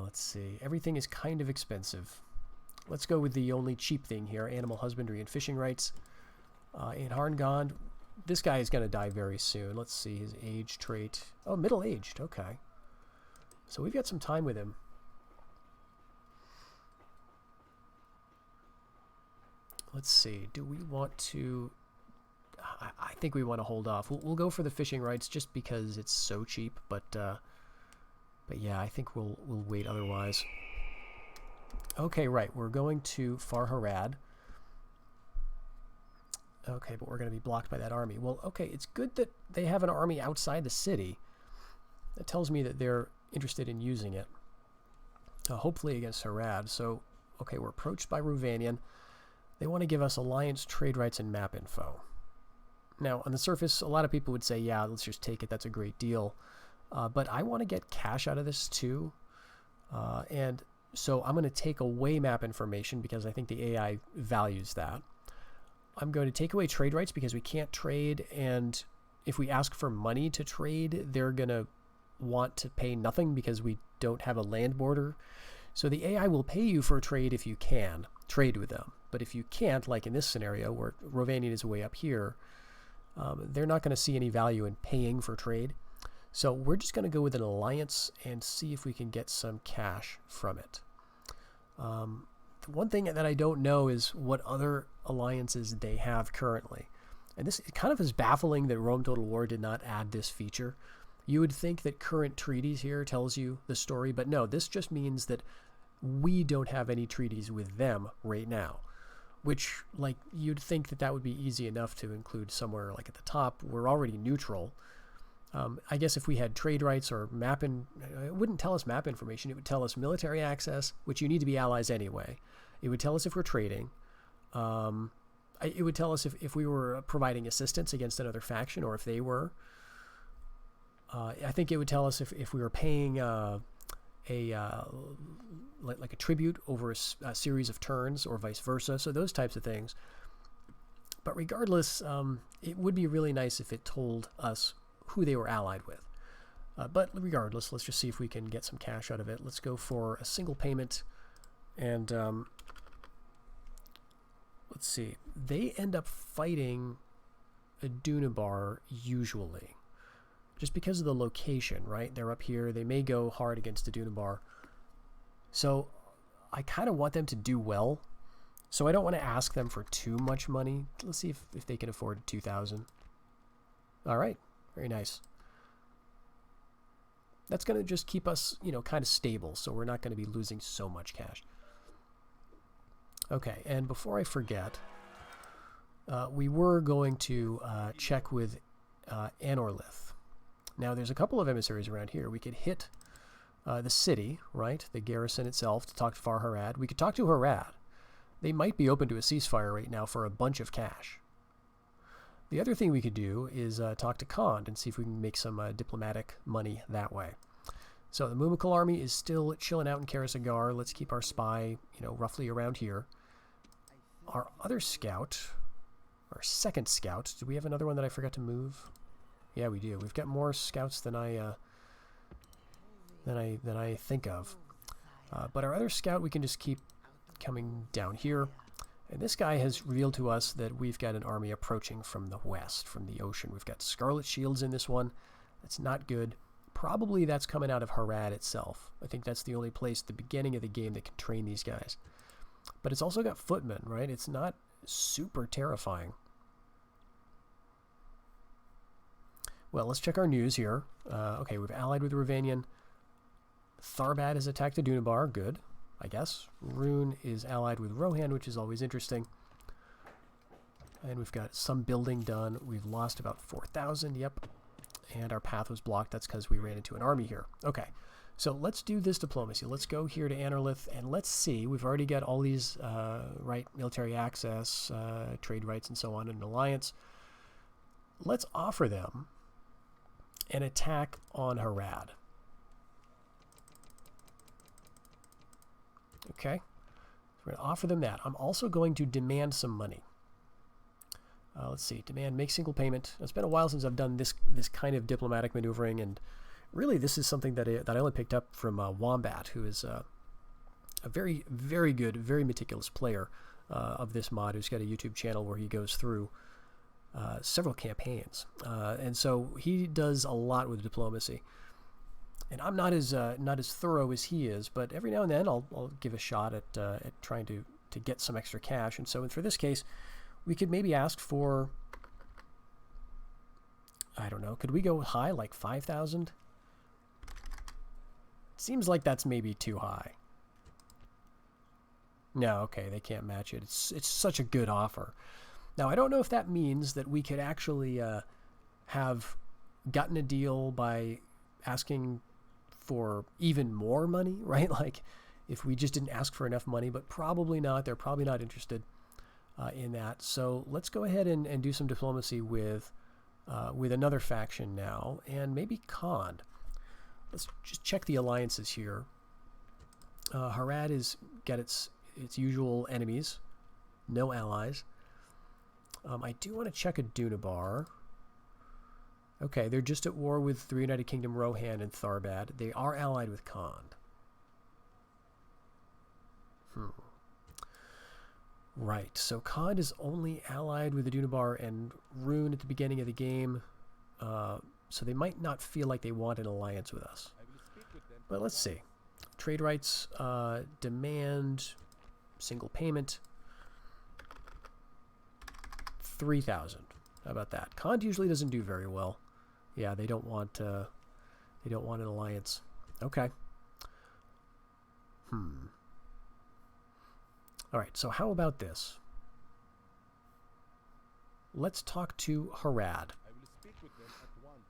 let's see. Everything is kind of expensive. Let's go with the only cheap thing here, animal husbandry and fishing rights. In Harondor, this guy is going to die very soon. Let's see his age trait. Oh, middle-aged. Okay. So we've got some time with him. Let's see. Do we want to... I think we want to hold off. We'll go for the fishing rights just because it's so cheap. But yeah, I think we'll wait otherwise. Okay, right. We're going to Far Harad. Okay, but we're going to be blocked by that army. Well, okay, it's good that they have an army outside the city. That tells me that they're interested in using it. Hopefully against Harad. So, okay, we're approached by Ruvanian. They want to give us alliance, trade rights, and map info. Now, on the surface, a lot of people would say, yeah, let's just take it. That's a great deal. But I want to get cash out of this too. And so I'm going to take away map information because I think the AI values that. I'm going to take away trade rights because we can't trade. And if we ask for money to trade, they're going to want to pay nothing because we don't have a land border. So the AI will pay you for a trade if you can trade with them. But if you can't, like in this scenario where Rovanian is way up here, they're not going to see any value in paying for trade. So we're just going to go with an alliance and see if we can get some cash from it. The one thing that I don't know is what other alliances they have currently. And this kind of is baffling that Rome Total War did not add this feature. You would think that current treaties here tells you the story, but no, this just means that we don't have any treaties with them right now. Which, like, you'd think that would be easy enough to include somewhere like at the top. We're already neutral. I guess if we had trade rights or map, it wouldn't tell us map information. It would tell us military access, which you need to be allies anyway. It would tell us if we're trading. It would tell us if we were providing assistance against another faction or if they were. I think it would tell us if we were paying like a tribute over a series of turns or vice versa. So those types of things. But regardless, it would be really nice if it told us who they were allied with. But regardless, let's just see if we can get some cash out of it. Let's go for a single payment. And let's see. They end up fighting a Dunabar usually. Just because of the location, right? They're up here. They may go hard against a Dunabar. So I kind of want them to do well. So I don't want to ask them for too much money. Let's see if they can afford 2,000. All right. Very nice. That's going to just keep us, kind of stable. So we're not going to be losing so much cash. Okay. And before I forget, we were going to check with Anorlith. Now, there's a couple of emissaries around here. We could hit the city, right? The garrison itself to talk to Far Harad. We could talk to Harad. They might be open to a ceasefire right now for a bunch of cash. The other thing we could do is talk to Khand and see if we can make some diplomatic money that way. So the Mumakil army is still chilling out in Karasagar. Let's keep our spy, roughly around here. Our other scout our second scout. Do we have another one that I forgot to move? Yeah, we do. We've got more scouts than I think of. But our other scout, we can just keep coming down here. And this guy has revealed to us that we've got an army approaching from the west, from the ocean. We've got scarlet shields in this one. That's not good. Probably that's coming out of Harad itself. I think that's the only place at the beginning of the game that can train these guys. But it's also got footmen, right? It's not super terrifying. Well, let's check our news here. Okay, we've allied with Ravanian. Tharbad has attacked the Dunabar. Good, I guess. Rune is allied with Rohan, which is always interesting. And we've got some building done. We've lost about 4,000, yep. And our path was blocked. That's because we ran into an army here. Okay, so let's do this diplomacy. Let's go here to Anerlith, and let's see. We've already got all these military access, trade rights, and so on, an alliance. Let's offer them an attack on Harad. Okay, so we're going to offer them that. I'm also going to demand some money. Let's see, demand, make single payment. It's been a while since I've done this kind of diplomatic maneuvering, and really this is something that I only picked up from Wombat, who is a very, very good, very meticulous player of this mod, who's got a YouTube channel where he goes through several campaigns. And so he does a lot with diplomacy. And I'm not as thorough as he is, but every now and then I'll give a shot at trying to get some extra cash. And so for this case, we could maybe ask for, I don't know, could we go high, like 5,000? Seems like that's maybe too high. No, okay, they can't match it. It's such a good offer. Now, I don't know if that means that we could actually have gotten a deal by asking for even more money, right? Like, if we just didn't ask for enough money, but probably not. They're probably not interested in that. So let's go ahead and do some diplomacy with another faction now, and maybe Khan. Let's just check the alliances here. Harad has got its usual enemies, no allies. I do want to check a Dunabar. Okay, they're just at war with the United Kingdom, Rohan, and Tharbad. They are allied with Khan. Right, so Khan is only allied with the Dunabar and Rune at the beginning of the game, so they might not feel like they want an alliance with us. But let's see. Trade rights, demand, single payment, 3,000. How about that? Khan usually doesn't do very well. Yeah, they don't want an alliance. Okay. All right, so how about this? Let's talk to Harad. I will speak with them at once.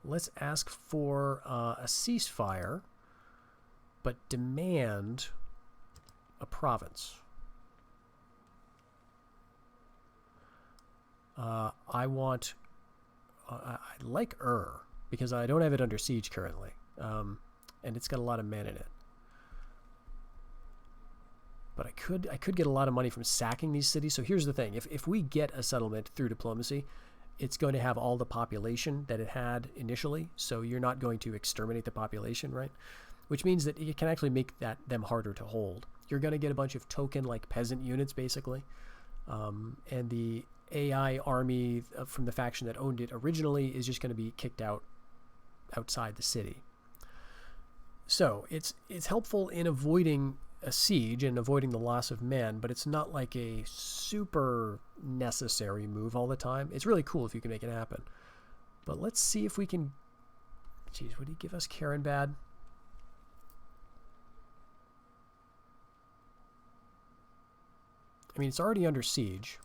Let's ask for a ceasefire, but demand a province. I want... I like because I don't have it under siege currently, and it's got a lot of men in it. But I could get a lot of money from sacking these cities. So here's the thing. If we get a settlement through diplomacy, it's going to have all the population that it had initially. So you're not going to exterminate the population, right? Which means that it can actually make them harder to hold. You're going to get a bunch of token, like peasant units, basically. And the AI army from the faction that owned it originally is just going to be kicked out outside the city. So it's helpful in avoiding a siege and avoiding the loss of men, but it's not like a super necessary move all the time. It's really cool if you can make it happen. But let's see if we can... Geez, would he give us Karenbad? I mean, it's already under siege.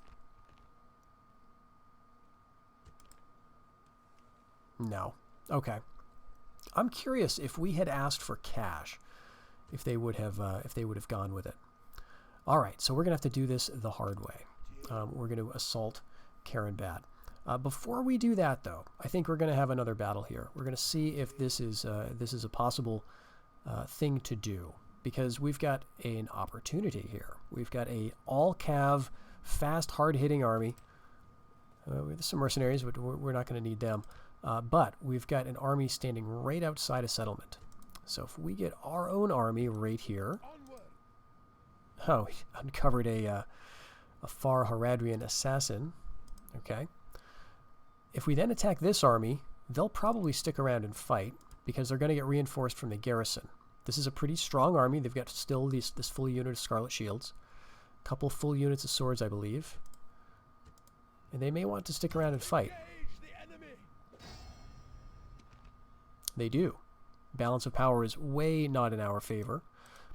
No. Okay. I'm curious if we had asked for cash, if they would have gone with it. All right, so we're gonna have to do this the hard way. We're going to assault Karenbad. Before we do that, though, I think we're going to have another battle here. We're going to see if this is a possible thing to do. because we've got an opportunity here. We've got a all-cav, fast, hard-hitting army. We have some mercenaries, but we're not going to need them. But we've got an army standing right outside a settlement. So if we get our own army right here... Oh, we uncovered a far Haradrian assassin. Okay. If we then attack this army, they'll probably stick around and fight, because they're going to get reinforced from the garrison. This is a pretty strong army. They've got still this full unit of Scarlet Shields. A couple full units of swords, I believe. And they may want to stick around and fight. They do. Balance of power is way not in our favor.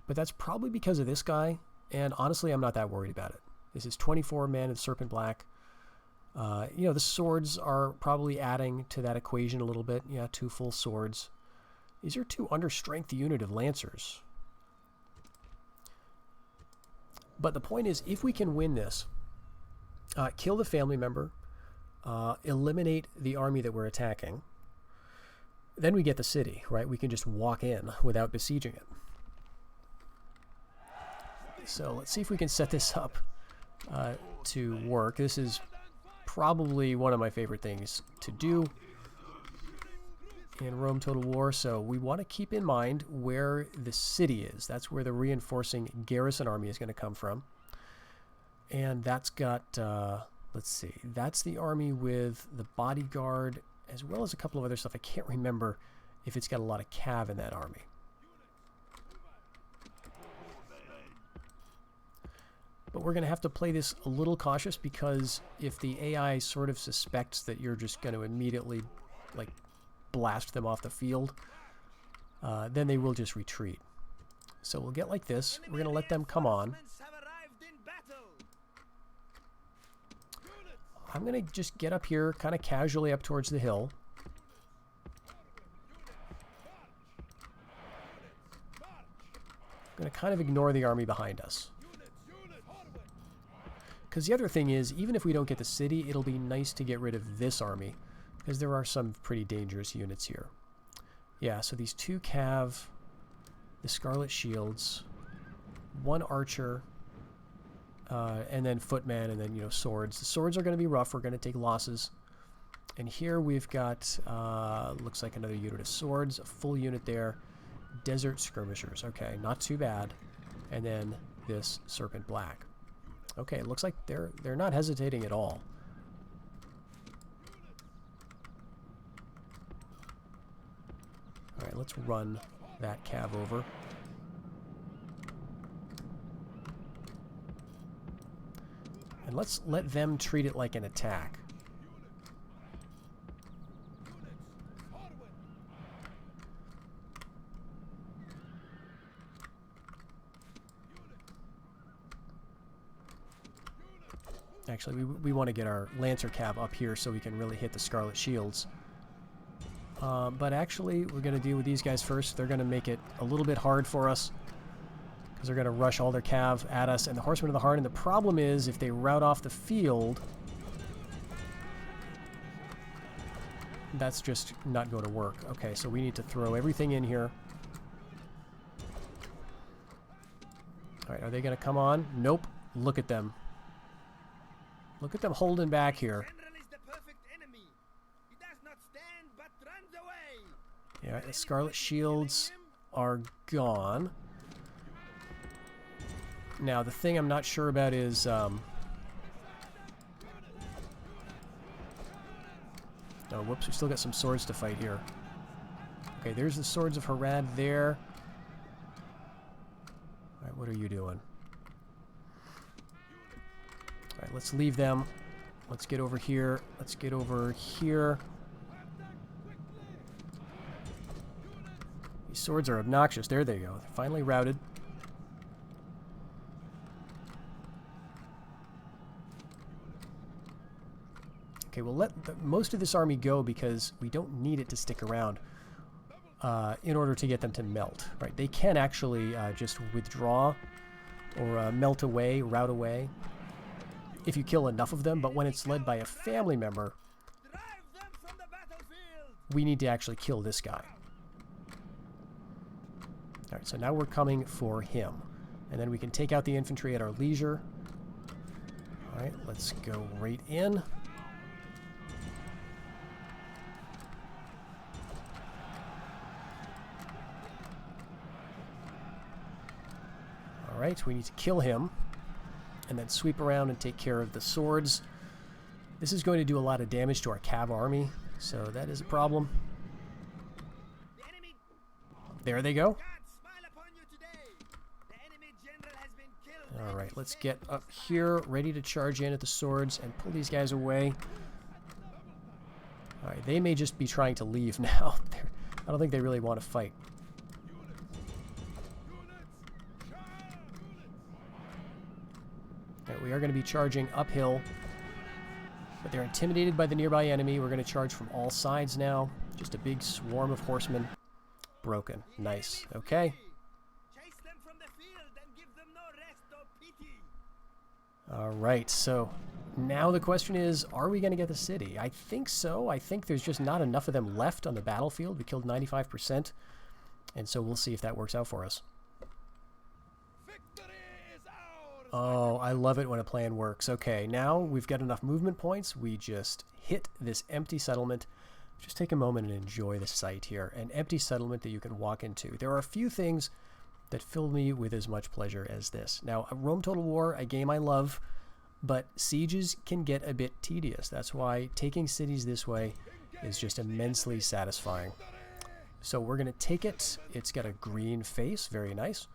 But that's probably because of this guy. And honestly, I'm not that worried about it. This is 24 men of Serpent Black. You know, the swords are probably adding to that equation a little bit. Yeah, 2 full swords. These are 2 under-strength unit of Lancers. But the point is, if we can win this, kill the family member, eliminate the army that we're attacking, then we get the city, right? We can just walk in without besieging it. So let's see if we can set this up to work. This is probably one of my favorite things to do in Rome Total War, so we want to keep in mind where the city is. That's where the reinforcing garrison army is going to come from. And that's got, let's see, that's the army with the bodyguard, as well as a couple of other stuff. I can't remember if it's got a lot of cav in that army. But we're going to have to play this a little cautious, because if the AI sort of suspects that you're just going to immediately, like, blast them off the field, then they will just retreat. So we'll get like this. We're going to let them come on. I'm going to just get up here kind of casually up towards the hill. I'm going to kind of ignore the army behind us. Because the other thing is, even if we don't get the city, it'll be nice to get rid of this army, because there are some pretty dangerous units here. Yeah, so these 2 cav, the Scarlet Shields, 1 archer, and then footmen, and then, you know, swords. The swords are going to be rough. We're going to take losses. And here we've got, looks like another unit of swords, a full unit there. Desert skirmishers. Okay, not too bad. And then this Serpent Black. Okay, it looks like they're not hesitating at all. All right, let's run that cav over. And let's let them treat it like an attack. Actually, we want to get our Lancer cav up here so we can really hit the Scarlet Shields. But actually, we're going to deal with these guys first. They're going to make it a little bit hard for us, because they're going to rush all their cav at us. And the Horsemen of the Heart, and the problem is, if they rout off the field, that's just not going to work. Okay, so we need to throw everything in here. Alright, are they going to come on? Nope. Look at them. Look at them holding back here. Yeah, the Scarlet Shields are gone. Now, the thing I'm not sure about is... Oh, whoops, we still got some swords to fight here. Okay, there's the Swords of Harad there. Alright, what are you doing? Alright, let's leave them. Let's get over here. Let's get over here. These swords are obnoxious. There they go. They're finally routed. Okay, we'll let most of this army go because we don't need it to stick around in order to get them to melt. Right? They can actually just withdraw or melt away, rout away, if you kill enough of them, but when it's led by a family member, we need to actually kill this guy. Alright, Alright, so now we're coming for him. And then we can take out the infantry at our leisure. Alright, let's go right in. Alright, we need to kill him. And then sweep around and take care of the swords. This is going to do a lot of damage to our cav army, so that is a problem. There they go. Alright, let's get up here, ready to charge in at the swords and pull these guys away. Alright, they may just be trying to leave now. I don't think they really want to fight. Alright, we are going to be charging uphill, but they're intimidated by the nearby enemy. We're going to charge from all sides now. Just a big swarm of horsemen. Broken. Nice. Okay. Alright, so now the question is, are we going to get the city? I think so. I think there's just not enough of them left on the battlefield. We killed 95%, and so we'll see if that works out for us. Oh, I love it when a plan works. Okay, now we've got enough movement points. We just hit this empty settlement. Just take a moment and enjoy the sight here. An empty settlement that you can walk into. There are a few things that fill me with as much pleasure as this. Now, Rome Total War, a game I love, but sieges can get a bit tedious. That's why taking cities this way is just immensely satisfying. So we're going to take it. It's got a green face. Very nice.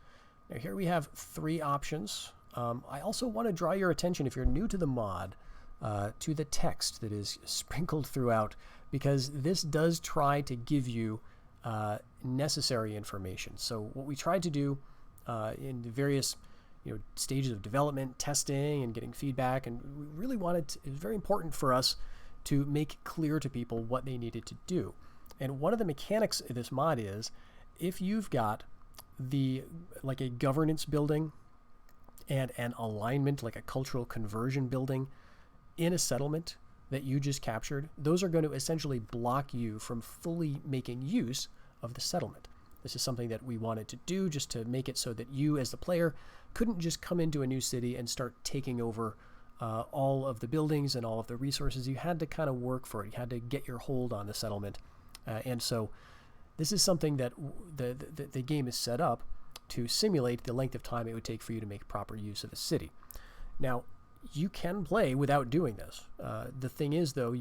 Now, here we have 3 options. I also want to draw your attention, if you're new to the mod, to the text that is sprinkled throughout, because this does try to give you necessary information. So what we tried to do in the various stages of development, testing, and getting feedback, and we really wanted to, it was very important for us to make clear to people what they needed to do. And one of the mechanics of this mod is, if you've got like a governance building and an alignment, like a cultural conversion building in a settlement that you just captured, those are going to essentially block you from fully making use of the settlement. This is something that we wanted to do just to make it so that you as the player couldn't just come into a new city and start taking over all of the buildings and all of the resources. You had to kind of work for it. You had to get your hold on the settlement. And so this is something that the game is set up to simulate the length of time it would take for you to make proper use of a city. Now, you can play without doing this. The thing is, though,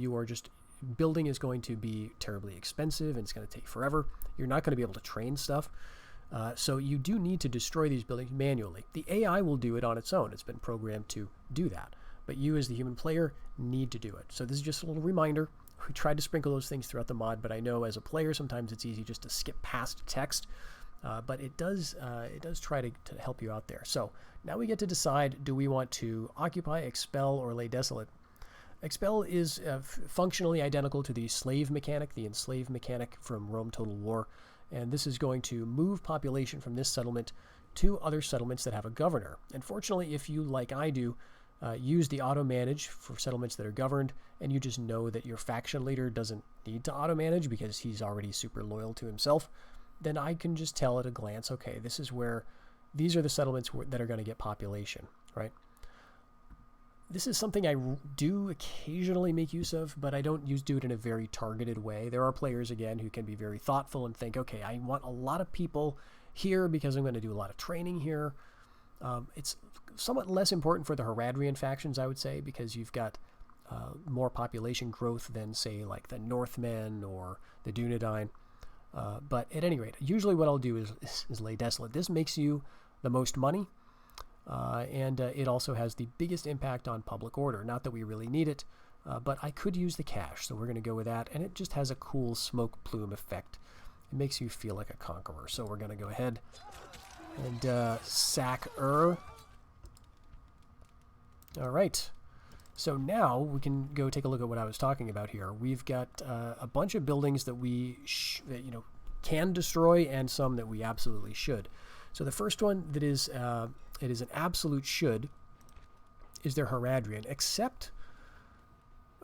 building is going to be terribly expensive, and it's going to take forever. You're not going to be able to train stuff. So you do need to destroy these buildings manually. The AI will do it on its own. It's been programmed to do that. But you, as the human player, need to do it. So this is just a little reminder. We tried to sprinkle those things throughout the mod, but I know as a player, sometimes it's easy just to skip past text. But it does try to help you out there. So now we get to decide, do we want to occupy, expel, or lay desolate? Expel is functionally identical to the slave mechanic, the enslaved mechanic from Rome Total War. And this is going to move population from this settlement to other settlements that have a governor. And fortunately, if you, like I do, use the auto-manage for settlements that are governed, and you just know that your faction leader doesn't need to auto-manage because he's already super loyal to himself, then I can just tell at a glance, okay, these are the settlements that are going to get population, right? This is something I do occasionally make use of, but I don't do it in a very targeted way. There are players, again, who can be very thoughtful and think, okay, I want a lot of people here because I'm going to do a lot of training here. It's somewhat less important for the Haradrian factions, I would say, because you've got more population growth than, say, like the Northmen or the Dunedain. But at any rate, usually what I'll do is lay desolate. This makes you the most money, and it also has the biggest impact on public order. Not that we really need it, but I could use the cash, so we're going to go with that. And it just has a cool smoke plume effect. It makes you feel like a conqueror. So we're going to go ahead and sack All right. So now we can go take a look at what I was talking about here. We've got a bunch of buildings that we can destroy, and some that we absolutely should. So the first one that is it is an absolute should is their Haradrian, except,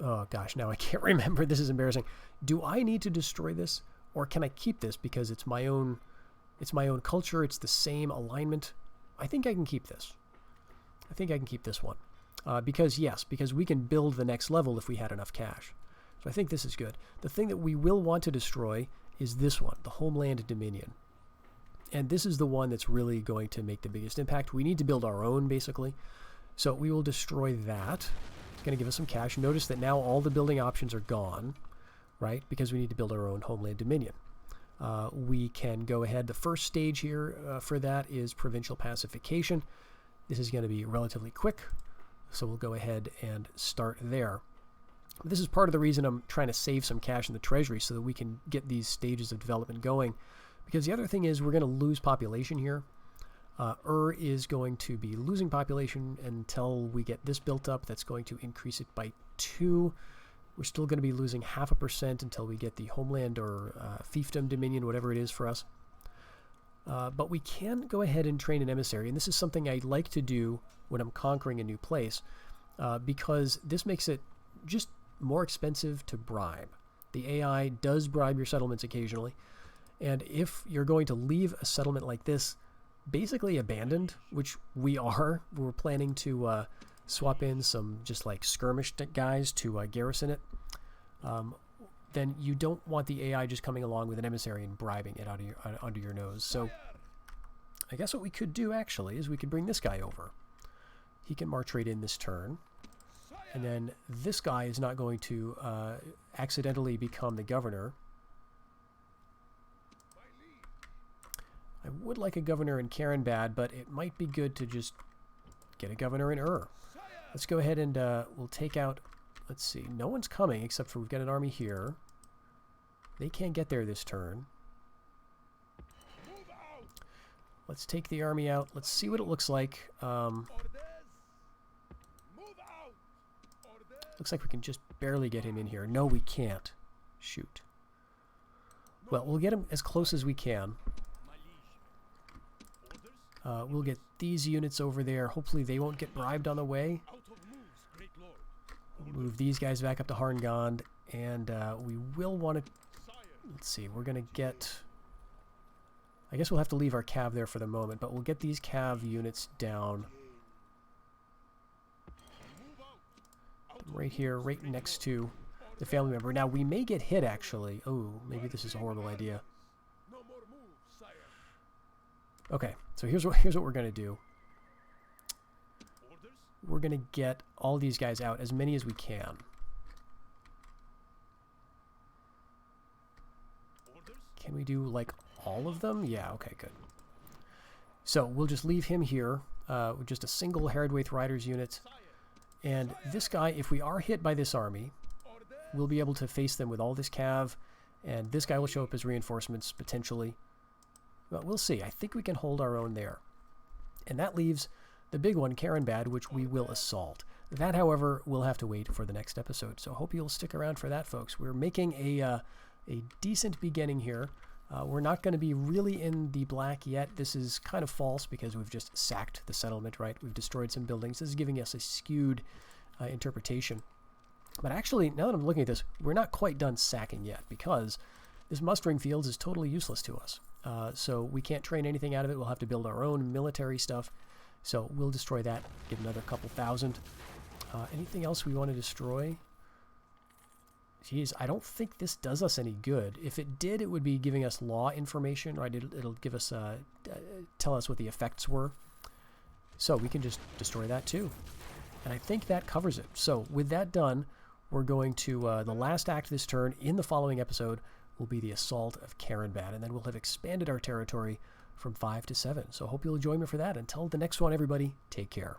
oh gosh, now I can't remember. This is embarrassing. Do I need to destroy this, or can I keep this because it's my own It's my own culture. It's the same alignment. I think I can keep this. I think I can keep this one. Because we can build the next level if we had enough cash. So I think this is good. The thing that we will want to destroy is this one, the Homeland Dominion. And this is the one that's really going to make the biggest impact. We need to build our own, basically. So we will destroy that. It's going to give us some cash. Notice that now all the building options are gone, right? Because we need to build our own Homeland Dominion. We can go ahead. The first stage here for that is provincial pacification. This is going to be relatively quick. So we'll go ahead and start there. This is part of the reason I'm trying to save some cash in the treasury so that we can get these stages of development going. Because the other thing is we're going to lose population here. Is going to be losing population until we get this built up. That's going to increase it by 2. We're still going to be losing 0.5% until we get the Homeland or Fiefdom Dominion, whatever it is for us. But we can go ahead and train an emissary. And this is something I like to do when I'm conquering a new place. Because this makes it just more expensive to bribe. The AI does bribe your settlements occasionally. And if you're going to leave a settlement like this basically abandoned, which we're planning to swap in some just like skirmish guys to garrison it, then you don't want the AI just coming along with an emissary and bribing it under your nose. So I guess what we could do actually is we could bring this guy over. He can march right in this turn. And then this guy is not going to accidentally become the governor. I would like a governor in Carenbad, but it might be good to just get a governor in Let's go ahead and we'll take out, let's see, no one's coming except for we've got an army here. They can't get there this turn. Let's take the army out. Let's see what it looks like. Looks like we can just barely get him in here. No, we can't. Shoot. Well, we'll get him as close as we can. We'll get these units over there. Hopefully they won't get bribed on the way. We'll move these guys back up to Harondor. And we will want to... Let's see, we're going to get... I guess we'll have to leave our cav there for the moment, but we'll get these cav units down. Right here, right next to the family member. Now, we may get hit, actually. Oh, maybe this is a horrible idea. Okay, so here's what we're going to do. We're going to get all these guys out, as many as we can. Can we do, like, all of them? Yeah, okay, good. So we'll just leave him here with just a single Herodwaith Riders unit. And this guy, if we are hit by this army, we'll be able to face them with all this cav. And this guy will show up as reinforcements, potentially. But we'll see. I think we can hold our own there. And that leaves the big one, Carenbad, which we will assault. That, however, we'll have to wait for the next episode. So hope you'll stick around for that, folks. We're making a decent beginning here. We're not going to be really in the black yet. This is kind of false because we've just sacked the settlement, right? We've destroyed some buildings. This is giving us a skewed interpretation. But actually, now that I'm looking at this, we're not quite done sacking yet because this mustering field is totally useless to us. So we can't train anything out of it. We'll have to build our own military stuff. So we'll destroy that, get another couple thousand. Anything else we want to destroy? Geez, I don't think this does us any good. If it did, it would be giving us law information, right? It'll give us, tell us what the effects were. So we can just destroy that too. And I think that covers it. So with that done, we're going to, the last act this turn in the following episode will be the assault of Carenbad. And then we'll have expanded our territory from 5 to 7. So I hope you'll join me for that. Until the next one, everybody, take care.